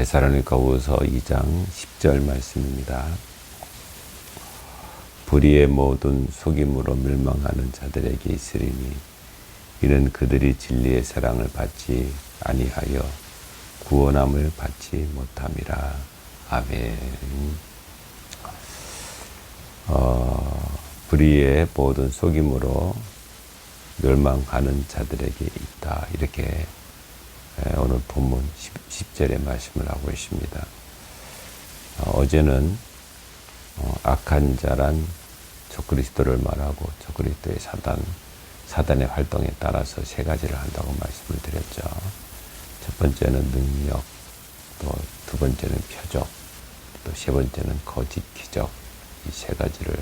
데살로니가후서 2장 10절 말씀입니다. 불의의 모든 속임으로 멸망하는 자들에게 있으리니 이는 그들이 진리의 사랑을 받지 아니하여 구원함을 받지 못함이라. 아멘. 불의의 모든 속임으로 멸망하는 자들에게 있다. 이렇게 오늘 본문 10절의 말씀을 하고 있습니다. 어제는 악한 자란 적그리스도를 말하고 적그리스도의 사단의 활동에 따라서 세 가지를 한다고 말씀을 드렸죠. 첫 번째는 능력, 또 두 번째는 표적, 또 세 번째는 거짓 기적, 이 세 가지를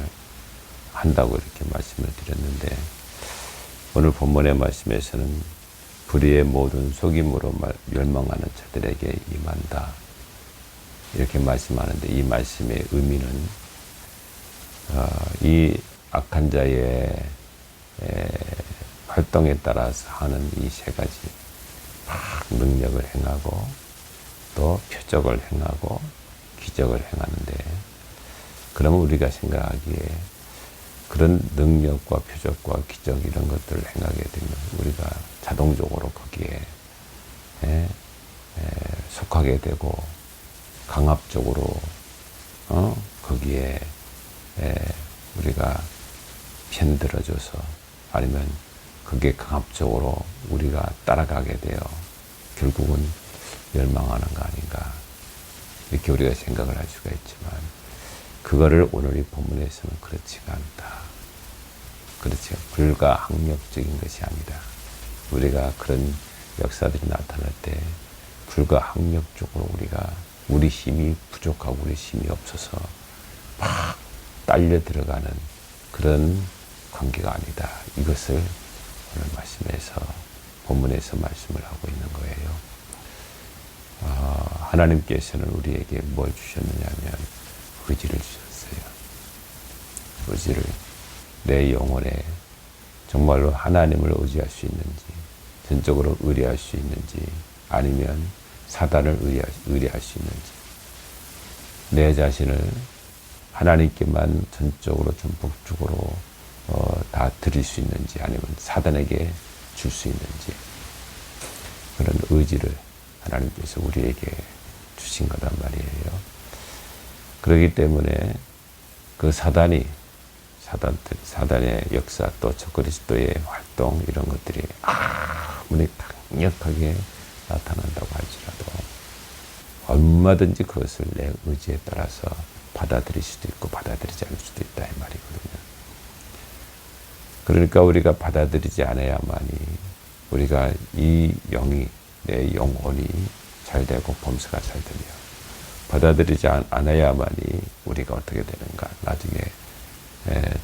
한다고 이렇게 말씀을 드렸는데, 오늘 본문의 말씀에서는 불의의 모든 속임으로 멸망하는 자들에게 임한다, 이렇게 말씀하는데, 이 말씀의 의미는 이 악한 자의 활동에 따라서 하는 이 세 가지 능력을 행하고 또 표적을 행하고 기적을 행하는데, 그러면 우리가 생각하기에 그런 능력과 표적과 기적 이런 것들을 행하게 되면 우리가 자동적으로 거기에 속하게 되고 강압적으로 거기에 우리가 편들어져서, 아니면 그게 강압적으로 우리가 따라가게 되어 결국은 멸망하는 거 아닌가, 이렇게 우리가 생각을 할 수가 있지만, 그거를 오늘 이 본문에서는 그렇지가 않다. 그렇지, 불가항력적인 것이 아니다. 우리가 그런 역사들이 나타날 때 불가항력적으로 우리 힘이 부족하고 우리 힘이 없어서 막 딸려 들어가는 그런 관계가 아니다. 이것을 오늘 말씀에서, 본문에서 말씀을 하고 있는 거예요. 하나님께서는 우리에게 뭘 주셨느냐 하면 의지를 주셨어요. 의지를, 내 영혼에 정말로 하나님을 의지할 수 있는지, 전적으로 의뢰할 수 있는지, 아니면 사단을 의뢰할 수 있는지, 내 자신을 하나님께만 전적으로 전폭적으로 다 드릴 수 있는지, 아니면 사단에게 줄 수 있는지, 그런 의지를 하나님께서 우리에게 주신 거란 말이에요. 그렇기 때문에 그 사단의 역사, 또 적그리스도의 활동, 이런 것들이 아무리 강력하게 나타난다고 할지라도 얼마든지 그것을 내 의지에 따라서 받아들일 수도 있고 받아들이지 않을 수도 있다, 이 말이거든요. 그러니까 우리가 받아들이지 않아야만이 우리가 이 영이, 내 영혼이 잘 되고 범사가 잘 되며, 받아들이지 않아야만이 우리가 어떻게 되는가, 나중에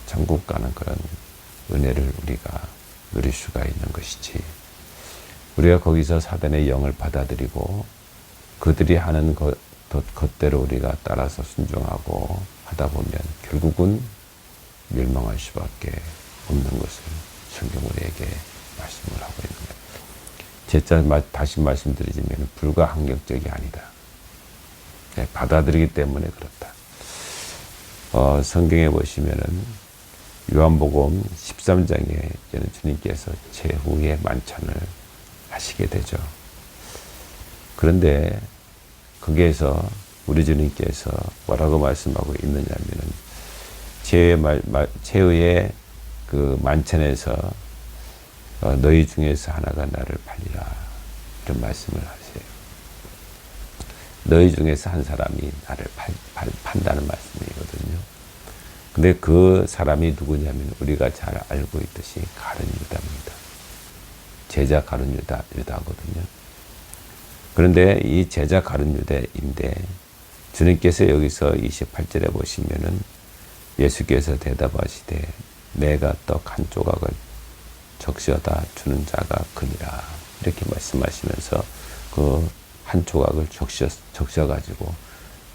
천국 가는 그런 은혜를 우리가 누릴 수가 있는 것이지, 우리가 거기서 사단의 영을 받아들이고 그들이 하는 것대로 우리가 따라서 순종하고 하다 보면 결국은 멸망할 수밖에 없는 것을 성경 우리에게 말씀을 하고 있는 거예요. 다시 말씀드리자면 불가항력적이 아니다. 받아들이기 때문에 그렇다. 성경에 보시면은 요한복음 13장에 이제는 주님께서 최후의 만찬을 하시게 되죠. 그런데 거기에서 우리 주님께서 뭐라고 말씀하고 있느냐면은 최후의 그 만찬에서 너희 중에서 하나가 나를 팔리라, 이런 말씀을 하세요. 너희 중에서 한 사람이 나를 판다는 말씀이거든요. 근데 그 사람이 누구냐면 우리가 잘 알고 있듯이 가룟 유다입니다. 제자 가룟 유다거든요. 그런데 이 제자 가룟 유다인데, 주님께서 여기서 28절에 보시면은 예수께서 대답하시되 내가 떡 한 조각을 적셔다 주는 자가 그니라, 이렇게 말씀하시면서 그 한 조각을 적셔가지고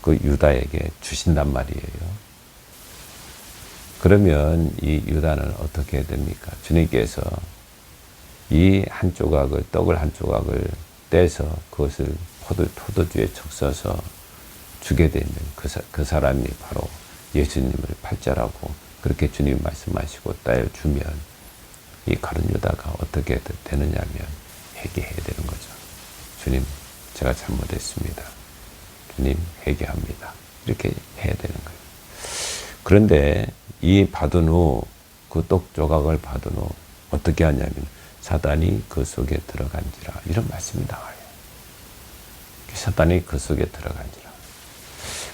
그 유다에게 주신단 말이에요. 그러면 이 유다는 어떻게 됩니까? 주님께서 이 한 조각을, 떡을 한 조각을 떼서 그것을 포도주에 적셔서 주게 되는 그 사람이 바로 예수님을 팔자라고 그렇게 주님이 말씀하시고 따여 주면 이 가룟 유다가 어떻게 되느냐면 회개해야 되는 거죠. 주님, 제가 잘못했습니다. 주님, 회개합니다. 이렇게 해야 되는 거예요. 그런데 이 받은 후, 그 떡 조각을 받은 후 어떻게 하냐면 사단이 그 속에 들어간지라 이런 말씀이 나와요. 사단이 그 속에 들어간지라.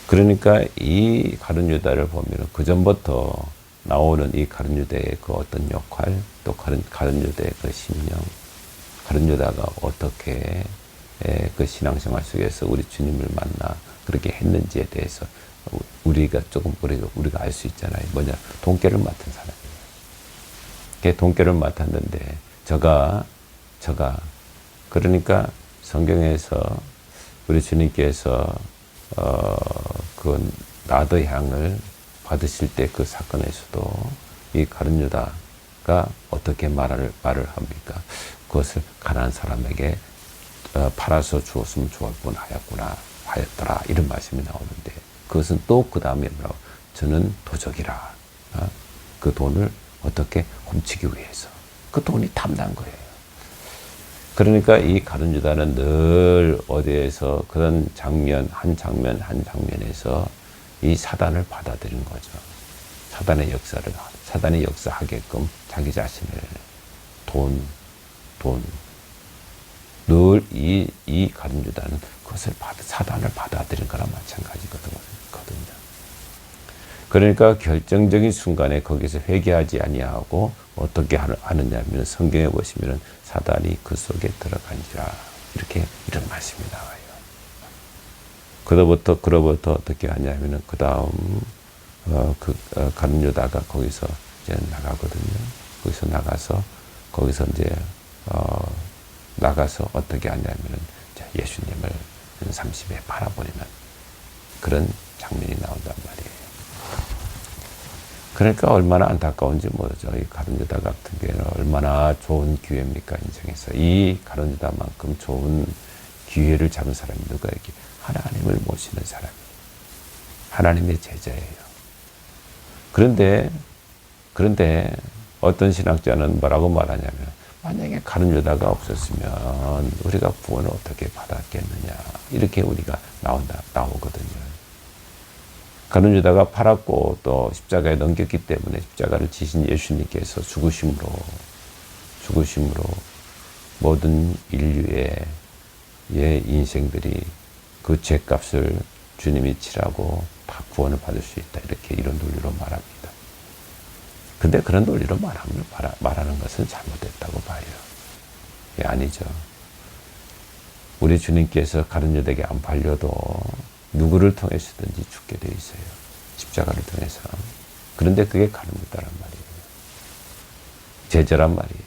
그러니까 이 가룟 유다를 보면 그 전부터 나오는 이 가룟 유다의 그 어떤 역할, 또 가룟 유다의 그 심령, 가룟 유다가 어떻게 그 신앙생활 속에서 우리 주님을 만나 그렇게 했는지에 대해서 우리가 알 수 있잖아요. 뭐냐, 돈깨를 맡은 사람이에요. 걔 돈깨를 맡았는데 저가 그러니까 성경에서 우리 주님께서 그 나더 향을 받으실 때 그 사건에서도 이 가룟 유다가 어떻게 말을 합니까? 그것을 가난한 사람에게 팔아서 주었으면 좋을 뻔하였더라 이런 말씀이 나오는데 그것은 또 그 다음에 뭐라고? 저는 도적이라. 그 돈을 어떻게 훔치기 위해서 그 돈이 탐난 거예요. 그러니까 이 가룟 유다는 늘 어디에서 그런 한 장면에서 이 사단을 받아들인 거죠. 사단의 역사하게끔 자기 자신을 늘 이 가룟 유다는 그것을 사단을 받아들인 거나 마찬가지거든요. 그러니까 결정적인 순간에 거기서 회개하지 아니하고 어떻게 하느냐면 성경에 보시면은 사단이 그 속에 들어간지라 이런 말씀이 나와요. 그로부터 어떻게 하냐면은 그 다음 가룟 유다가 거기서 이제 나가거든요. 거기서 이제 나가서 어떻게 하냐면은 예수님을 30에 팔아버리는 그런 장면이 나온단 말이에요. 그러니까 얼마나 안타까운지 모르죠. 이 가룟 유다 같은 경우에는 얼마나 좋은 기회입니까, 인생에서. 이 가룟 유다만큼 좋은 기회를 잡은 사람이 누가 이렇게 하나님을 모시는 사람이 하나님의 제자예요. 그런데 어떤 신학자는 뭐라고 말하냐면 만약에 가룟 유다가 없었으면 우리가 구원을 어떻게 받았겠느냐 이렇게 우리가 나오거든요. 가룟 유다가 팔았고 또 십자가에 넘겼기 때문에 십자가를 지신 예수님께서 죽으심으로 모든 인류의 인생들이 그 죄값을 주님이 치라고 다 구원을 받을 수 있다. 이런 논리로 말합니다. 근데 그런 논리로 말하는 것은 잘못됐다고 봐요. 예, 아니죠. 우리 주님께서 가룟 유다에게 안 팔려도 누구를 통해서든지 죽게 되어 있어요. 십자가를 통해서. 그런데 그게 가룟 유다란 말이에요. 제자란 말이에요.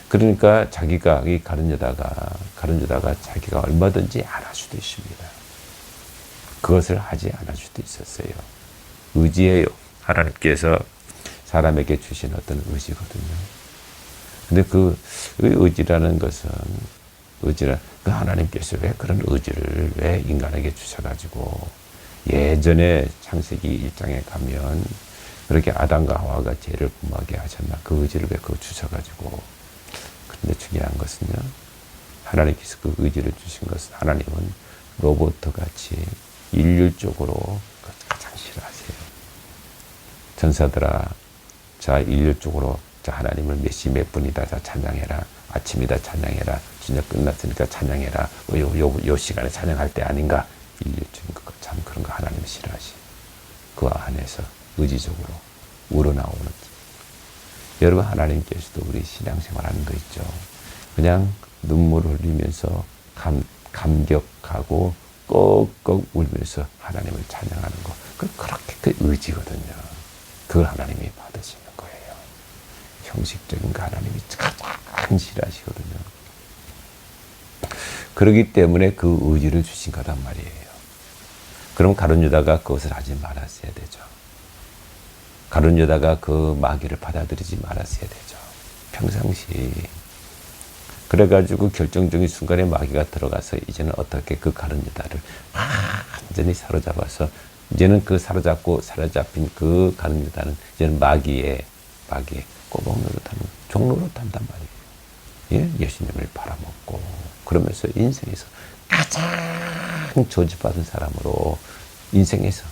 그러니까 자기가 이 가룟 유다가 자기가 얼마든지 안 할 수도 있습니다. 그것을 하지 않을 수도 있었어요. 의지예요. 하나님께서 사람에게 주신 어떤 의지거든요. 근데 그 의지라는 것은 그 하나님께서 왜 그런 의지를 왜 인간에게 주셔가지고 예전에 창세기 1장에 가면 그렇게 아담과 하와가 죄를 범하게 하셨나 그 의지를 왜 그거 주셔가지고. 그런데 중요한 것은요, 하나님께서 그 의지를 주신 것은 하나님은 로봇같이 일률적으로 가장 싫어하세요. 전사들아, 자 일률적으로 자 하나님을 몇 시 몇 분이다 자 찬양해라. 아침이다 찬양해라. 저녁 끝났으니까 찬양해라. 요 시간에 찬양할 때 아닌가? 일률적인 것. 참 그런 거 하나님이 싫어하시. 그 안에서 의지적으로 우러나오는. 여러분, 하나님께서도 우리 신앙생활하는 거 있죠. 그냥 눈물을 흘리면서 감격하고 꺽꺽 울면서 하나님을 찬양하는 거. 그렇게 그 의지거든요. 그걸 하나님이 받으시는 거예요. 형식적인 거 하나님이 가장 싫어하시거든요. 그렇기 때문에 그 의지를 주신 거단 말이에요. 그럼 가룟 유다가 그것을 하지 말았어야 되죠. 가룟 유다가 그 마귀를 받아들이지 말았어야 되죠. 평상시 그래가지고 결정적인 순간에 마귀가 들어가서 이제는 어떻게 그 가는 여자를 완전히 사로잡아서 이제는 그 사로잡힌 그 가는 여자는 이제는 마귀의 꼬박 노릇하는 종로로 탄단 말이에요. 예? 예수님을 팔아먹고 그러면서 인생에서 가장 저주받은 사람으로 인생에서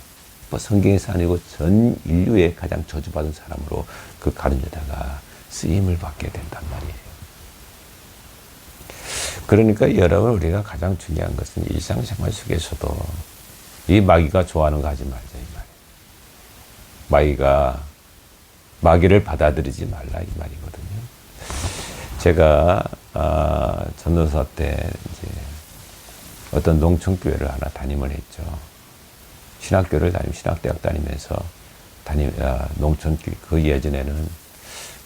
뭐 성경에서 아니고 전 인류의 가장 저주받은 사람으로 그 가는 여자가 쓰임을 받게 된단 말이에요. 그러니까 여러분 우리가 가장 중요한 것은 일상생활 속에서도 이 마귀가 좋아하는 거 하지 말자 이 말이에요. 마귀를 받아들이지 말라 이 말이거든요. 제가 전도사 때 이제 어떤 농촌교회를 하나 담임을 했죠. 신학대학 다니면서 농촌교회 그 예전에는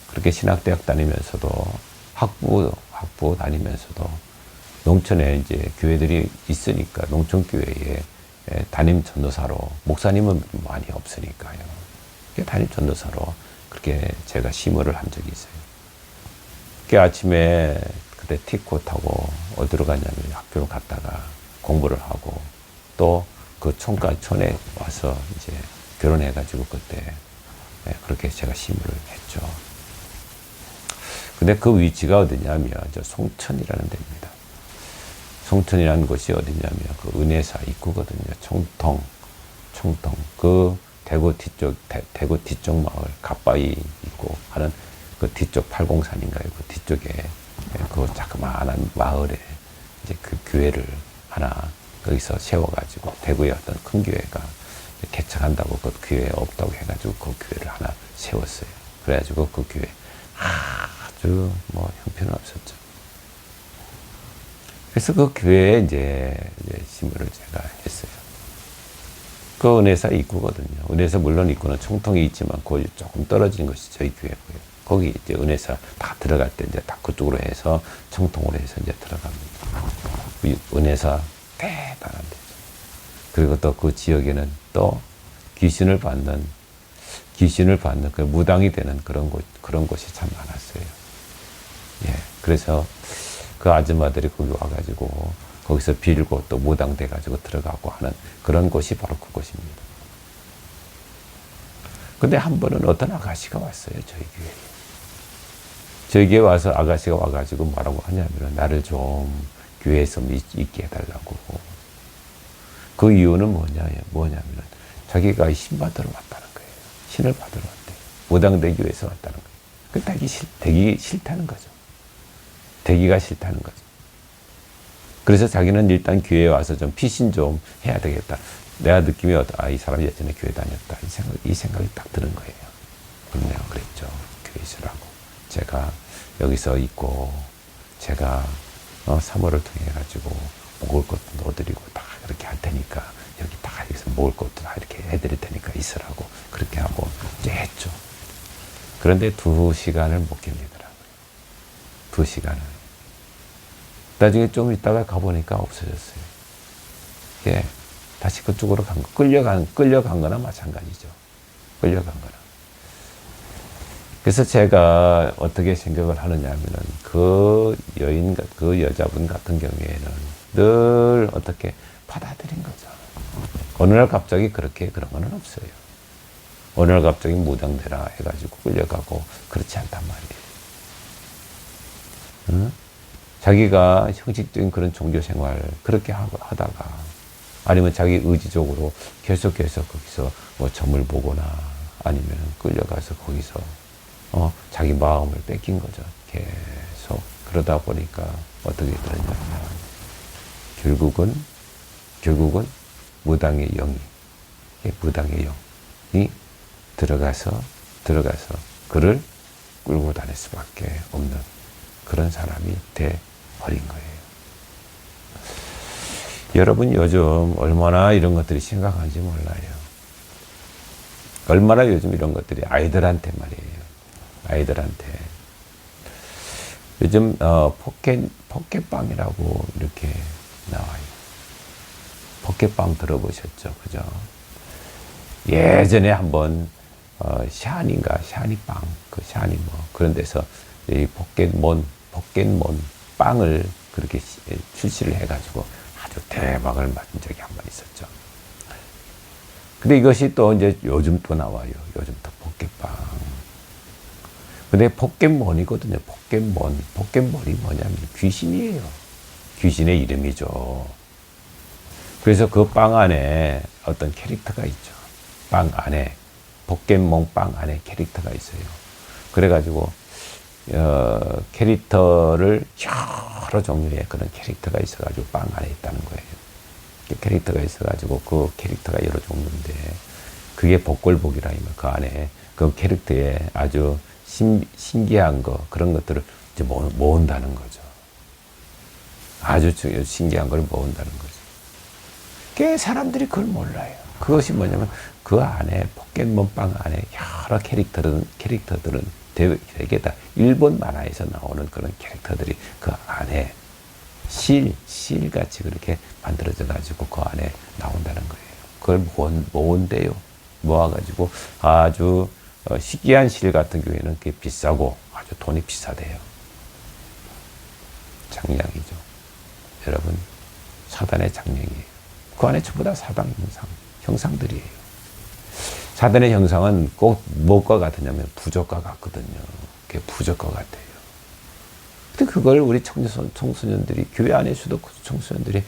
그렇게 신학대학 다니면서도 학부 다니면서도 농촌에 이제 교회들이 있으니까 농촌교회에 담임 전도사로 목사님은 많이 없으니까요. 담임 전도사로 그렇게 제가 심호를 한 적이 있어요. 그 아침에 그때 티코 타고 어디로 갔냐면 학교로 갔다가 공부를 하고 또 그 촌에 와서 이제 결혼해가지고 그때 그렇게 제가 심호를 했죠. 근데 그 위치가 어디냐면 저 송천이라는 데입니다. 송천이라는 곳이 어디냐면 그 은혜사 입구거든요. 총통 그 대구 뒤쪽 마을 가빠이 있고 하는 그 뒤쪽 팔공산인가요? 그 뒤쪽에 그 자그마한 마을에 이제 그 교회를 하나 거기서 세워가지고 대구의 어떤 큰 교회가 개척한다고 그 교회 없다고 해가지고 그 교회를 하나 세웠어요. 그래가지고 그 교회 아주 뭐 형편없었죠. 그래서 그 교회에 이제 심부를 제가 했어요. 그 은혜사 입구거든요. 은혜사 물론 입구는 총통이 있지만 그 조금 떨어진 것이 저희 교회고요. 거기 이제 은혜사 다 들어갈 때 이제 다 그쪽으로 해서 총통으로 해서 이제 들어갑니다. 은혜사 대단한 데죠. 그리고 또 그 지역에는 또 귀신을 받는 그 무당이 되는 그런 곳이 참 많았어요. 예. 그래서 그 아줌마들이 거기 와가지고 거기서 빌고 또 무당 돼가지고 들어가고 하는 그런 곳이 바로 그곳입니다. 근데 한 번은 어떤 아가씨가 왔어요, 저희 교회에. 저희 교회에 와서 아가씨가 와가지고 뭐라고 하냐면 나를 좀 교회에서 있게 해달라고. 그 이유는 뭐냐면 자기가 신 받으러 왔다는 거예요. 신을 받으러 왔대요. 무당 되기 위해서 왔다는 거예요. 그 되기 싫다는 거죠. 되기가 싫다는 거죠. 그래서 자기는 일단 교회에 와서 좀 피신 좀 해야 되겠다. 내가 느낌이 이 사람 예전에 교회 다녔다. 이 생각이 딱 드는 거예요. 그럼 내가 그랬죠. 교회 있으라고. 제가 여기서 있고, 제가 사모를 통해 가지고 먹을 것도 넣어드리고 다 이렇게 할 테니까 여기 다 여기서 먹을 것도 다 이렇게 해드릴 테니까 있으라고 그렇게 하고 이제 했죠. 그런데 2시간을 못 견디더라고요. 2시간을. 나중에 좀 있다가 가보니까 없어졌어요. 예, 다시 그쪽으로 끌려간 거나 마찬가지죠. 끌려간 거나. 그래서 제가 어떻게 생각을 하느냐면은 그 여자분 같은 경우에는 늘 어떻게 받아들인 거죠. 어느 날 갑자기 그렇게 그런 거는 없어요. 어느 날 갑자기 무당되라 해가지고 끌려가고 그렇지 않단 말이에요. 응? 자기가 형식적인 그런 종교 생활 그렇게 하다가 아니면 자기 의지적으로 계속해서 거기서 뭐 점을 보거나 아니면 끌려가서 거기서 자기 마음을 뺏긴 거죠. 계속 그러다 보니까 어떻게 되느냐면 결국은 무당의 영이 들어가서 그를 끌고 다닐 수밖에 없는 그런 사람이 돼버린 거예요. 여러분 요즘 얼마나 이런 것들이 심각한지 몰라요. 얼마나 요즘 이런 것들이 아이들한테 말이에요. 아이들한테. 요즘 포켓빵이라고 이렇게 나와요. 포켓빵 들어보셨죠? 그죠? 예전에 한번 샤니빵, 그 샤니 뭐 그런 데서 이 포켓몬 빵을 그렇게 출시를 해가지고 아주 대박을 맞은 적이 한 번 있었죠. 근데 이것이 또 이제 요즘 또 나와요. 요즘 또 포켓빵. 근데 포켓몬이거든요. 포켓몬. 포켓몬이 뭐냐면 귀신이에요. 귀신의 이름이죠. 그래서 그 빵 안에 어떤 캐릭터가 있죠. 빵 안에. 포켓몬 빵 안에 캐릭터가 있어요. 그래가지고, 캐릭터를 여러 종류의 그런 캐릭터가 있어가지고 빵 안에 있다는 거예요. 캐릭터가 있어가지고 그 캐릭터가 여러 종류인데 그게 복골복이라 하면 그 안에 그 캐릭터에 아주 신기한 거 그런 것들을 이제 모은다는 거죠. 아주 신기한 걸 모은다는 거죠. 꽤 사람들이 그걸 몰라요. 그것이 뭐냐면 그 안에 포켓몬 빵 안에 여러 캐릭터들은 되게 다 일본 만화에서 나오는 그런 캐릭터들이 그 안에 실같이 그렇게 만들어져 가지고 그 안에 나온다는 거예요. 그걸 모은대요. 모아가지고 아주 희귀한 실 같은 경우에는 그게 비싸고 아주 돈이 비싸대요. 장량이죠. 여러분, 사단의 장량이에요. 그 안에 전부 다 사단 형상들이에요. 사단의 형상은 꼭 무엇과 같으냐면 부적과 같거든요. 그게 부적과 같아요. 근데 그걸 우리 청소년들이, 교회 안에서도 청소년들이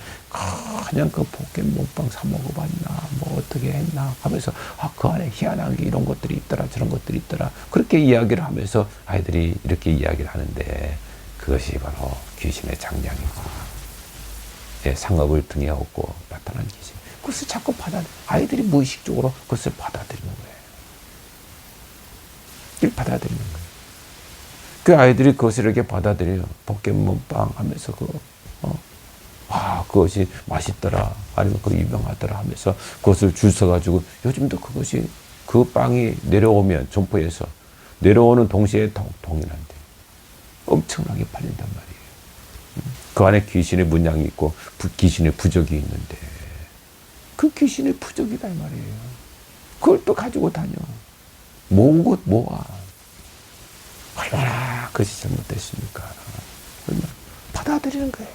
그냥 그 포켓몬빵 사 먹어봤나, 뭐 어떻게 했나 하면서, 그 안에 희한한 게 이런 것들이 있더라, 저런 것들이 있더라. 그렇게 이야기를 하면서 아이들이 이렇게 이야기를 하는데, 그것이 바로 귀신의 장량이고, 상업을 등에 업고 나타난 귀신. 그것을 자꾸 아이들이 무의식적으로 그것을 받아들이는 거예요. 이걸 받아들이는 거예요. 그 아이들이 그것을 이렇게 받아들여요. 포켓몬빵 하면서 그것이 맛있더라. 아니면 그 유명하더라 하면서 그것을 줄 서가지고 요즘도 그것이 그 빵이 내려오면 점포에서 내려오는 동시에 동일한데 엄청나게 팔린단 말이에요. 그 안에 귀신의 문양이 있고 귀신의 부적이 있는데 그 귀신의 부적이다 이 말이에요. 그걸 또 가지고 다녀. 모은 것 모아. 얼마나 그것이 잘못됐습니까? 받아들이는 거예요.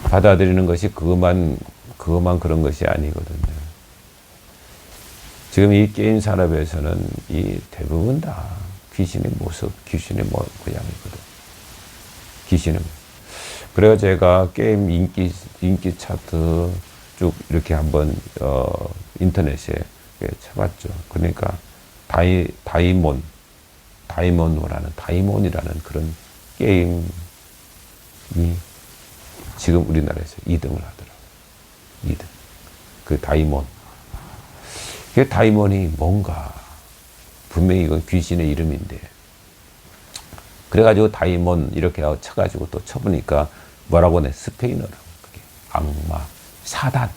받아들이는 것이 그것만 그런 것이 아니거든요. 지금 이 게임 산업에서는 이 대부분 다 귀신의 모습, 귀신의 모양이거든. 귀신의 모습. 그래서 제가 게임 인기 차트 쭉 이렇게 한번 인터넷에 쳐봤죠. 그러니까 다이몬이라는 그런 게임이 지금 우리나라에서 2등을 하더라고요. 2등. 그 다이몬. 그 다이몬이 뭔가 분명히 이건 귀신의 이름인데 그래가지고 다이몬 이렇게 쳐가지고 또 쳐보니까 뭐라고 해? 스페인어라고. 그게 악마, 사탄.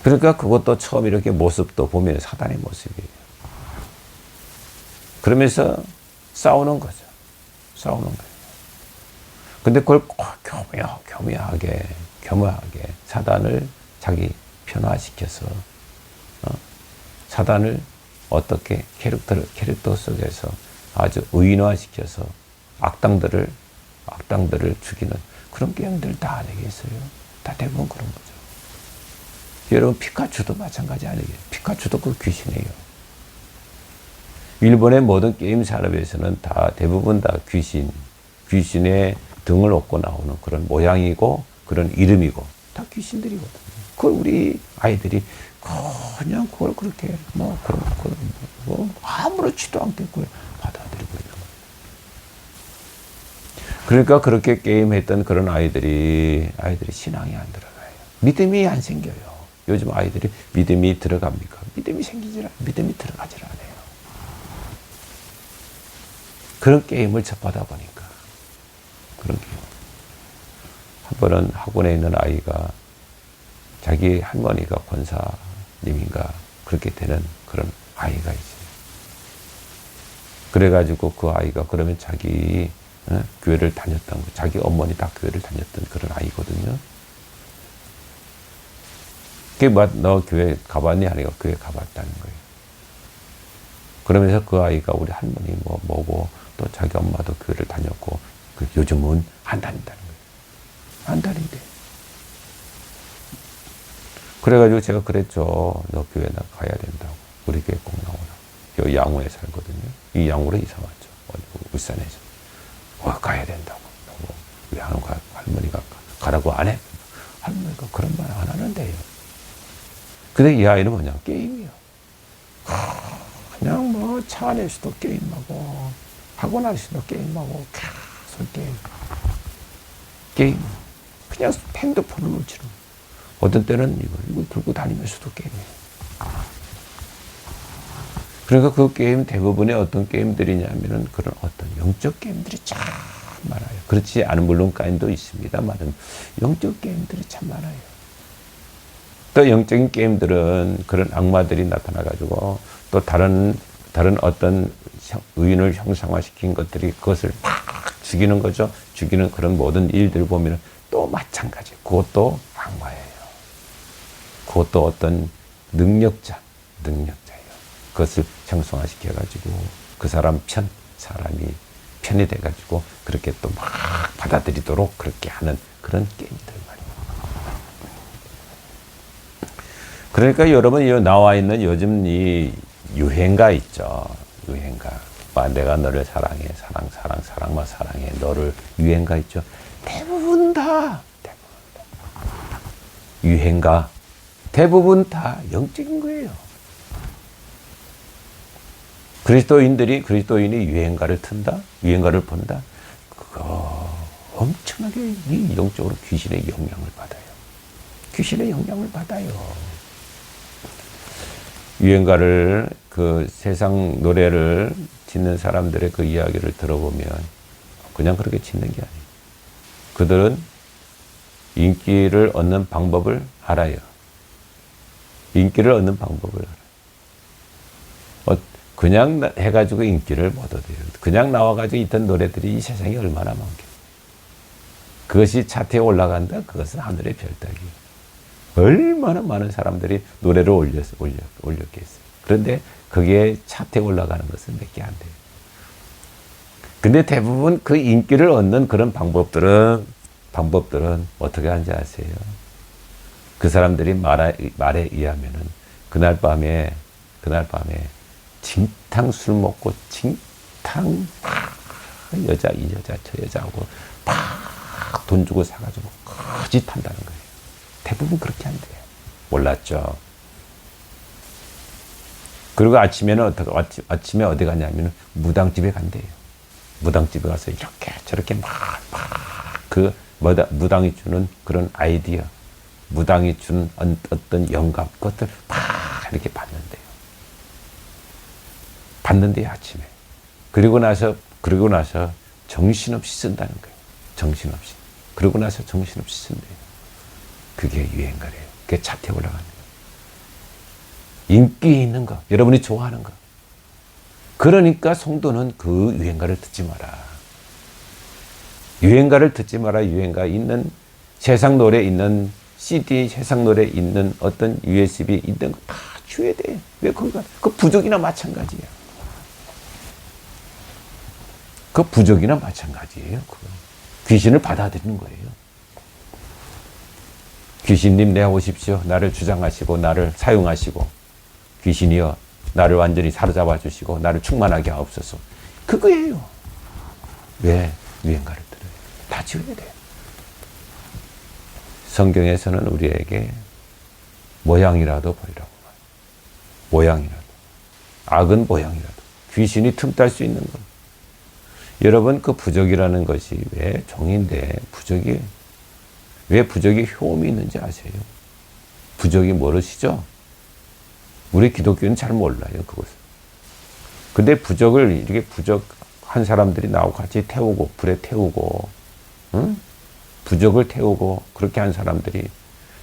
그러니까 그것도 처음 이렇게 모습도 보면 사단의 모습이에요. 그러면서 싸우는 거죠. 근데 그걸 교묘하게 사단을 자기 편화시켜서 사단을 어떻게 캐릭터 속에서 아주 의인화시켜서 악당들을 죽이는 그런 게임들 다 안에 있어요. 다 대부분 그런 거죠. 여러분 피카츄도 마찬가지 아니에요. 피카츄도 그 귀신이에요. 일본의 모든 게임 산업에서는 다 대부분 다 귀신의 등을 업고 나오는 그런 모양이고 그런 이름이고 다 귀신들이거든요. 그걸 우리 아이들이 그냥 그걸 그렇게 아무렇지도 않게 그걸 받아들이고 있는 거예요. 그러니까 그렇게 게임했던 그런 아이들이 신앙이 안 들어가요. 믿음이 안 생겨요. 요즘 아이들이 믿음이 들어갑니까? 믿음이 들어가질 않아요. 그런 게임을 접하다 보니까 그런 게임. 한 번은 학원에 있는 아이가 자기 할머니가 권사님인가 그렇게 되는 그런 아이가 있어요. 그래가지고 그 아이가 그러면 자기 교회를 다녔던 거, 자기 어머니 다 교회를 다녔던 그런 아이거든요. 그게 너 교회 가봤니? 하니까 교회 가봤다는 거예요. 그러면서 그 아이가 우리 할머니 뭐고 또 자기 엄마도 교회를 다녔고 요즘은 안 다닌다는 거예요. 안 다닌대. 그래가지고 제가 그랬죠. 너 교회 나 가야 된다고. 우리 교회 꼭 나오라. 여기 양호에 살거든요. 이 양호로 이사 왔죠. 울산에서. 가야 된다고. 왜 하는 거야? 할머니가 가라고 안 해? 할머니가 그런 말 안 하는데요. 근데 이 아이는 그냥 게임이요. 그냥 뭐 차 안에서도 게임하고 학원 안에서도 게임하고 계속 게임. 그냥 핸드폰을 놓치는. 어떤 때는 이거 들고 다니면서도 게임해요. 그러니까 그 게임 대부분의 어떤 게임들이냐면은 그런 어떤 영적 게임들이 참 많아요. 그렇지 않은 물론 까인도 있습니다만은 영적 게임들이 참 많아요. 또 영적인 게임들은 그런 악마들이 나타나가지고 또 다른 어떤 의인을 형상화시킨 것들이 그것을 막 죽이는 거죠. 죽이는 그런 모든 일들을 보면 또 마찬가지. 그것도 악마예요. 그것도 어떤 능력자예요. 그것을 형상화시켜가지고 그 사람이 편이 돼가지고 그렇게 또 막 받아들이도록 그렇게 하는 그런 게임들 말이에요. 그러니까 여러분 이 나와 있는 요즘 이 유행가 있죠. 유행가. 내가 너를 사랑해, 사랑만 사랑해. 너를 유행가 있죠. 대부분 다 유행가. 대부분 다 영적인 거예요. 그리스도인이 유행가를 튼다? 유행가를 본다? 그거 엄청나게 이 영적으로 귀신의 영향을 받아요. 귀신의 영향을 받아요. 유행가를 그 세상 노래를 짓는 사람들의 그 이야기를 들어보면 그냥 그렇게 짓는 게 아니에요. 그들은 인기를 얻는 방법을 알아요. 인기를 얻는 방법을 알아요. 그냥 해가지고 인기를 못 얻어요. 그냥 나와가지고 있던 노래들이 이 세상에 얼마나 많게. 그것이 차트에 올라간다? 그것은 하늘의 별따기예요. 얼마나 많은 사람들이 노래를 올렸겠어요. 그런데 그게 차트에 올라가는 것은 몇 개 안 돼요. 근데 대부분 그 인기를 얻는 그런 방법들은 어떻게 하는지 아세요? 그 사람들이 말에 의하면은 그날 밤에 진탕 술 먹고 진탕 이 여자 저 여자하고 막 돈 주고 사가지고 거짓한다는 거예요. 대부분 그렇게 한대요. 몰랐죠. 그리고 아침에 어디 가냐면 무당집에 간대요. 무당집에 가서 이렇게 저렇게 무당이 주는 그런 아이디어, 무당이 주는 어떤 영감, 그것들 막 이렇게 받는데요, 아침에. 그리고 나서 정신없이 쓴다는 거예요. 정신없이. 그러고 나서 정신없이 쓴대요. 그게 유행가래요. 그게 차트에 올라가는 거예요. 인기 있는 거, 여러분이 좋아하는 거. 그러니까 성도는 그 유행가를 듣지 마라. 유행가를 듣지 마라. 유행가 있는 세상 노래 있는 CD, 세상 노래 있는 어떤 USB 있는 거 다 줘야 돼. 왜 그거? 그 부족이나 마찬가지야. 그 부족이나 마찬가지예요. 그거. 귀신을 받아들이는 거예요. 귀신님 내어 오십시오. 나를 주장하시고 나를 사용하시고 귀신이여 나를 완전히 사로잡아 주시고 나를 충만하게 하옵소서. 그거예요. 왜? 유행가를 들어요. 다 지어야 돼요. 성경에서는 우리에게 모양이라도 보이라고. 모양이라도. 악은 모양이라도. 귀신이 틈탈 수 있는 것. 여러분 그 부적이라는 것이 왜 종인데 왜 부적이 효험이 있는지 아세요? 부적이 모르시죠? 우리 기독교는 잘 몰라요, 그것을. 근데 부적을 이렇게 부적한 사람들이 나하고 같이 태우고, 불에 태우고, 응? 부적을 태우고, 그렇게 한 사람들이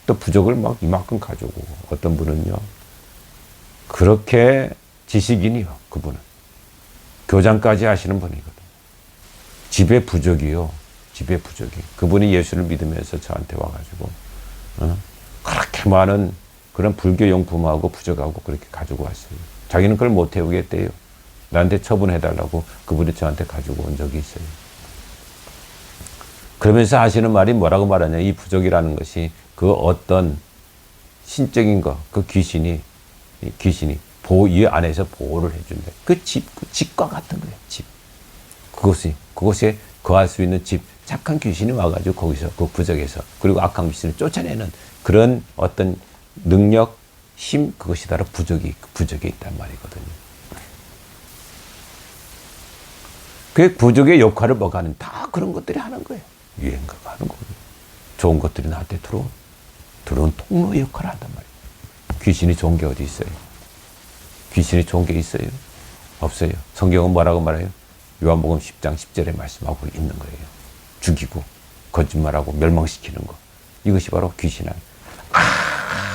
또 부적을 막 이만큼 가지고, 어떤 분은요, 그렇게 지식인이요, 그분은. 교장까지 하시는 분이거든요. 집에 부적이요. 집에 부적이. 그분이 예수를 믿으면서 저한테 와가지고, 그렇게 많은 그런 불교 용품하고 부적하고 그렇게 가지고 왔어요. 자기는 그걸 못 태우겠대요. 나한테 처분해달라고 그분이 저한테 가지고 온 적이 있어요. 그러면서 하시는 말이 뭐라고 말하냐. 이 부적이라는 것이 그 어떤 신적인 거, 그 귀신이 이 안에서 보호를 해준다. 그 집과 같은 거예요. 집. 그곳에 거할 수 있는 집. 착한 귀신이 와가지고 거기서, 그 부적에서, 그리고 악한 귀신을 쫓아내는 그런 어떤 능력, 힘, 그것이 바로 부적에 있단 말이거든요. 그 부적의 역할을 뭐가 하는, 다 그런 것들이 하는 거예요. 유행가가 하는 거예요. 좋은 것들이 나한테 들어온 통로 역할을 한단 말이에요. 귀신이 좋은 게 어디 있어요? 귀신이 좋은 게 있어요? 없어요. 성경은 뭐라고 말해요? 요한복음 10장 10절에 말씀하고 있는 거예요. 죽이고 거짓말하고 멸망시키는 거. 이것이 바로 귀신은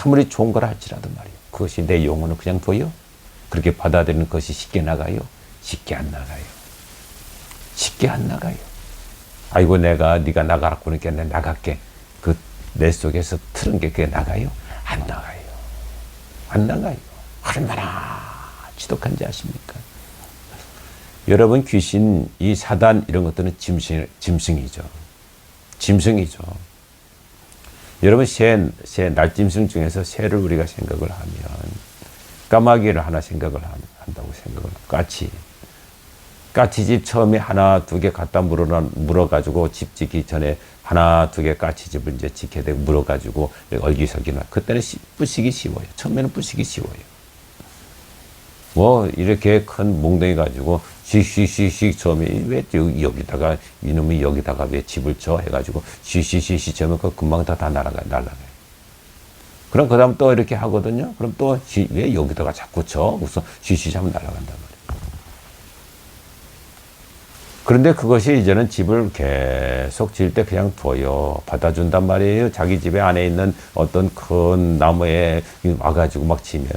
아무리 좋은 걸 할지라도 말이에요. 그것이 내 영혼을 그냥 둬요? 그렇게 받아들이는 것이 쉽게 나가요? 쉽게 안 나가요. 쉽게 안 나가요. 아이고 네가 나가라고 그러니까 내가 나갈게. 그 내 속에서 틀은 게 그게 나가요? 안 나가요. 안 나가요. 얼마나 지독한지 아십니까? 여러분 귀신, 이 사단 이런 것들은 짐승이죠. 짐승이죠. 여러분 날짐승 중에서 새를 우리가 생각을 하면 까마귀를 하나 생각을 한다고 생각을 하고 까치집 처음에 하나 두 개 갖다 물어가지고 집 짓기 전에 하나 두 개 까치집을 이제 짓게 되고 물어가지고 얼기설기 그때는 부시기 쉬워요. 처음에는 부시기 쉬워요. 뭐 이렇게 큰 몽둥이 가지고 씩씩씩씩 처음에 왜 여기다가 이놈이 여기다가 왜 집을 쳐 해가지고 씩씩씩씩 처음에 그 금방 다 날아가요. 그럼 그다음 또 이렇게 하거든요. 그럼 또 왜 여기다가 자꾸 쳐? 그래서 씩씩 하면 날아간단 말이에요. 그런데 그것이 이제는 집을 계속 지을 때 그냥 둬요. 받아준단 말이에요. 자기 집에 안에 있는 어떤 큰 나무에 와가지고 막 치면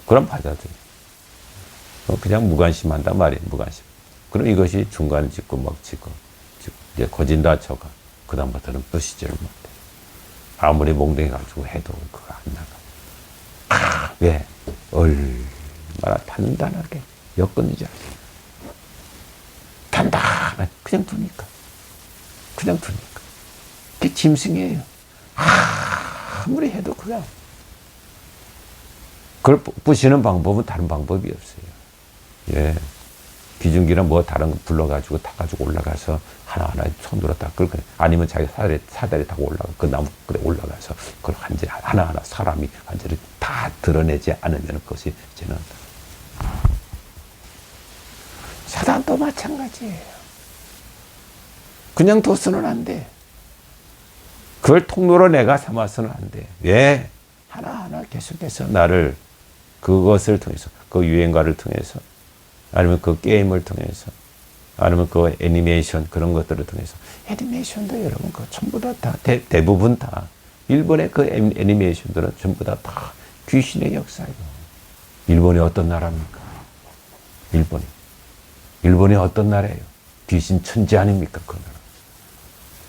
그럼 받아줘요. 그냥 무관심한단 말이에요. 무관심. 그럼 이것이 중간에 짓고 막 짓고 이제 거진다 쳐가. 그 다음부터는 부시지를 못해. 아무리 몽둥이 가지고 해도 그거 안 나가. 왜? 얼마나 단단하게 엮었는지 알아요. 단단하게 그냥 두니까. 그게 짐승이에요. 아무리 해도 그냥. 그걸 부시는 방법은 다른 방법이 없어요. 예. 기중기나 뭐 다른 거 불러가지고 타가지고 올라가서 하나하나 손으로 다 끌고, 아니면 자기 사다리 타고 그 나무 끝에 올라가서 그걸 완전히 하나하나 사람이 완전히 다 드러내지 않으면 그것이 저는 사단도 마찬가지예요. 그냥 둬서는 안 돼. 그걸 통로로 내가 삼아서는 안 돼. 왜? 하나하나 계속해서 나를 그것을 통해서, 그 유행가를 통해서, 아니면 그 게임을 통해서, 아니면 그 애니메이션 그런 것들을 통해서. 애니메이션도 여러분 그 전부 다 대부분 다 일본의 그 애니메이션들은 전부 다 귀신의 역사예요. 일본이 어떤 나라입니까? 일본이 어떤 나라예요? 귀신 천지 아닙니까? 그 나라.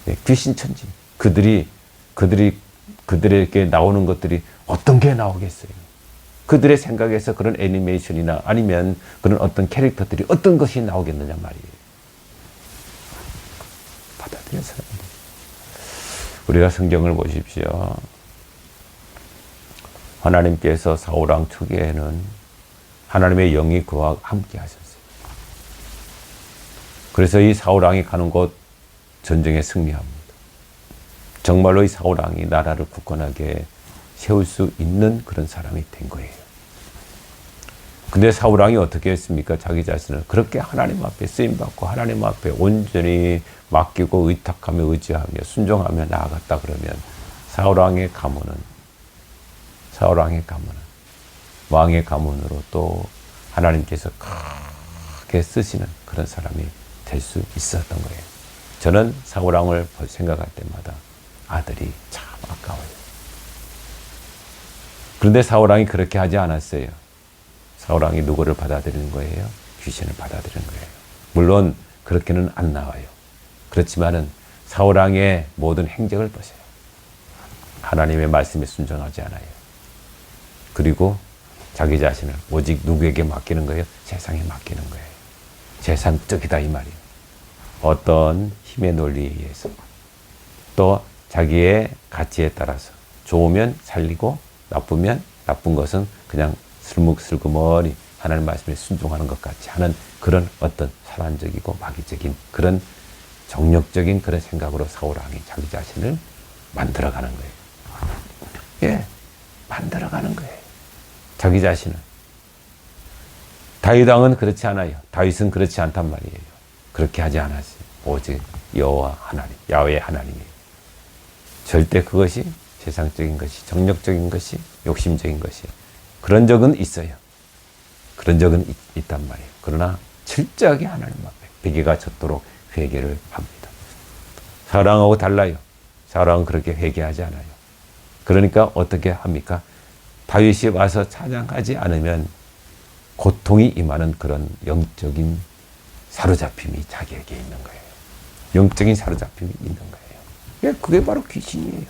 네, 귀신 천지. 그들에게 나오는 것들이 어떤 게 나오겠어요? 그들의 생각에서 그런 애니메이션이나 아니면 그런 어떤 캐릭터들이 어떤 것이 나오겠느냐 말이에요. 받아들여 사람들. 우리가 성경을 보십시오. 하나님께서 사울왕 초기에는 하나님의 영이 그와 함께 하셨어요. 그래서 이 사울왕이 가는 곳 전쟁에 승리합니다. 정말로 이 사울왕이 나라를 굳건하게 세울 수 있는 그런 사람이 된 거예요. 근데 사울왕이 어떻게 했습니까? 자기 자신을 그렇게 하나님 앞에 쓰임받고 하나님 앞에 온전히 맡기고 의탁하며 의지하며 순종하며 나아갔다 그러면 사울왕의 가문은 왕의 가문으로 또 하나님께서 크게 쓰시는 그런 사람이 될 수 있었던 거예요. 저는 사울왕을 생각할 때마다 아들이 참 아까워요. 그런데 사울왕이 그렇게 하지 않았어요. 사울왕이 누구를 받아들이는 거예요? 귀신을 받아들이는 거예요. 물론 그렇게는 안 나와요. 그렇지만은 사울왕의 모든 행적을 보세요. 하나님의 말씀에 순종하지 않아요. 그리고 자기 자신을 오직 누구에게 맡기는 거예요? 세상에 맡기는 거예요. 세상적이다 이 말이에요. 어떤 힘의 논리에 의해서 또 자기의 가치에 따라서 좋으면 살리고 나쁘면 나쁜 것은 그냥 슬그머니 하나님 말씀에 순종하는 것 같이 하는 그런 어떤 사란적이고 마귀적인 그런 정력적인 그런 생각으로 사울왕이 자기 자신을 만들어가는 거예요. 예, 만들어가는 거예요. 자기 자신을. 다윗 왕은 그렇지 않아요. 다윗은 그렇지 않단 말이에요. 그렇게 하지 않았어요. 오직 여호와 하나님, 야훼 하나님이에요. 절대 그것이 세상적인 것이, 정력적인 것이, 욕심적인 것이 그런 적은 있어요. 그런 적은 있단 말이에요. 그러나 철저하게 하나님 앞에 베개가 젖도록 회개를 합니다. 사울왕하고 달라요. 사울왕은 그렇게 회개하지 않아요. 그러니까 어떻게 합니까? 다윗이 와서 찬양하지 않으면 고통이 임하는 그런 영적인 사로잡힘이 자기에게 있는 거예요. 영적인 사로잡힘이 있는 거예요. 그게 바로 귀신이에요.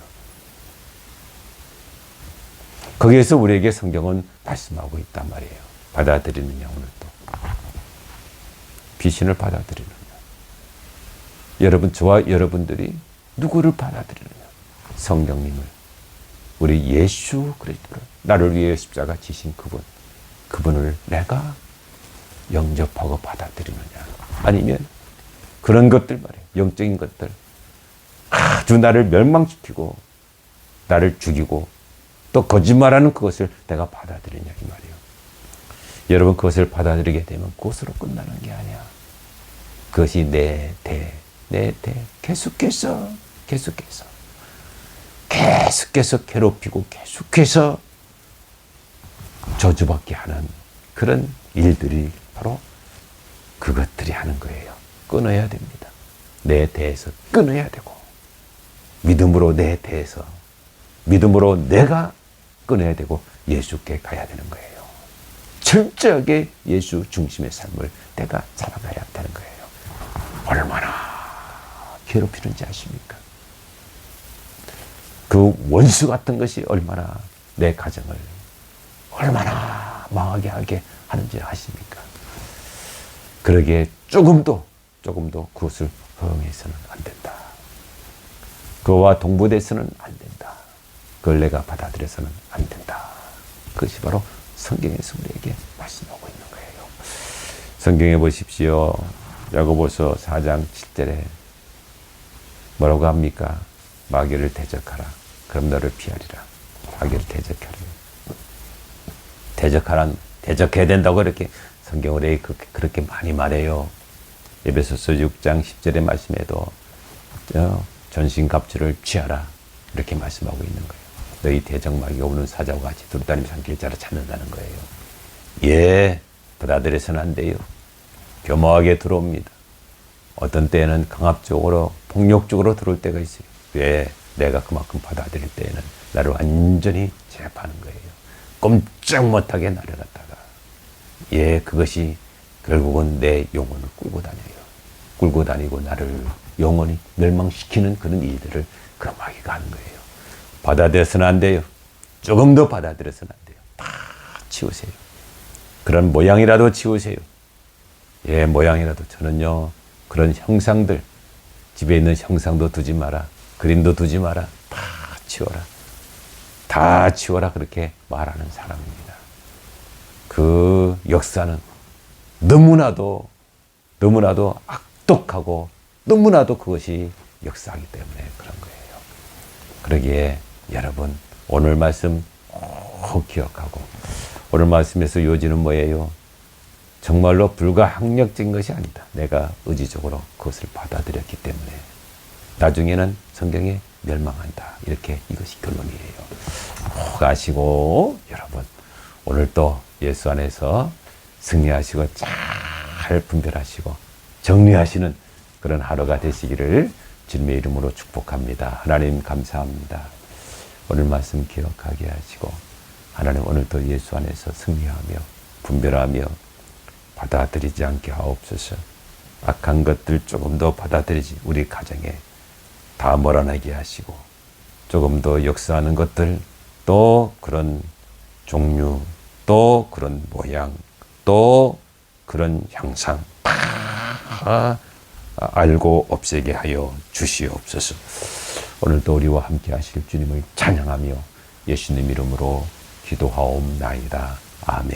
거기에서 우리에게 성경은 말씀하고 있단 말이에요. 받아들이느냐 오늘도. 귀신을 받아들이느냐. 여러분, 저와 여러분들이 누구를 받아들이느냐. 성령님을. 우리 예수 그리스도를 나를 위해 십자가 지신 그분을 내가 영접하고 받아들이느냐. 아니면 그런 것들 말이에요. 영적인 것들. 아주 나를 멸망시키고 나를 죽이고 또 거짓말하는 그것을 내가 받아들이냐 이 말이에요. 여러분 그것을 받아들이게 되면 그것으로 끝나는 게 아니야. 그것이 내 대 계속해서 괴롭히고 계속해서 저주받게 하는 그런 일들이 바로 그것들이 하는 거예요. 끊어야 됩니다. 내 대에서 끊어야 되고 믿음으로 내 대에서 믿음으로 내가 끊어야 되고 예수께 가야 되는 거예요. 철저하게 예수 중심의 삶을 내가 살아가야 한다는 거예요. 얼마나 괴롭히는지 아십니까? 그 원수 같은 것이 얼마나 내 가정을 얼마나 망하게 하게 하는지 아십니까? 그러기에 조금도 그것을 허용해서는 안 된다. 그와 동부돼서는 안 된다. 그걸 내가 받아들여서는 안 된다. 그것이 바로 성경에서 우리에게 말씀하고 있는 거예요. 성경에 보십시오. 야고보서 4장 7절에 뭐라고 합니까? 마귀를 대적하라. 그럼 너를 피하리라. 마귀를 대적하라. 대적해야 된다고 이렇게 성경으로 그렇게 많이 말해요. 에베소서 6장 10절의 말씀에도 전신갑주를 취하라. 이렇게 말씀하고 있는 거예요. 너희 대적 마귀가 오는 사자와 같이 두루다니면서 한 길자로 찾는다는 거예요. 예, 받아들여서는 안 돼요. 교묘하게 들어옵니다. 어떤 때에는 강압적으로 폭력적으로 들어올 때가 있어요. 왜? 내가 그만큼 받아들일 때에는 나를 완전히 제압하는 거예요. 꼼짝 못하게 나를 갖다가. 예, 그것이 결국은 내 영혼을 끌고 다녀요. 끌고 다니고 나를 영원히 멸망시키는 그런 일들을 그 마귀가 하는 거예요. 받아들여서는 안 돼요. 조금 더 받아들여서는 안 돼요. 다 치우세요. 그런 모양이라도 치우세요. 예, 모양이라도. 저는요, 그런 형상들, 집에 있는 형상도 두지 마라. 그림도 두지 마라. 다 치워라. 다 치워라. 그렇게 말하는 사람입니다. 그 역사는 너무나도 악독하고 너무나도 그것이 역사하기 때문에 그런 거예요. 그러기에 여러분 오늘 말씀 꼭 기억하고 오늘 말씀에서 요지는 뭐예요? 정말로 불가항력적인 것이 아니다. 내가 의지적으로 그것을 받아들였기 때문에 나중에는 성경에 멸망한다. 이렇게 이것이 결론이에요. 꼭 아시고 여러분 오늘 또 예수 안에서 승리하시고 잘 분별하시고 정리하시는 그런 하루가 되시기를 주님의 이름으로 축복합니다. 하나님 감사합니다. 오늘 말씀 기억하게 하시고 하나님 오늘도 예수 안에서 승리하며 분별하며 받아들이지 않게 하옵소서. 악한 것들 조금 더 받아들이지 우리 가정에 다 몰아내게 하시고 조금 더 역사하는 것들 또 그런 종류 또 그런 모양, 또 그런 형상 다 알고 없애게 하여 주시옵소서. 오늘도 우리와 함께 하실 주님을 찬양하며 예수님 이름으로 기도하옵나이다. 아멘.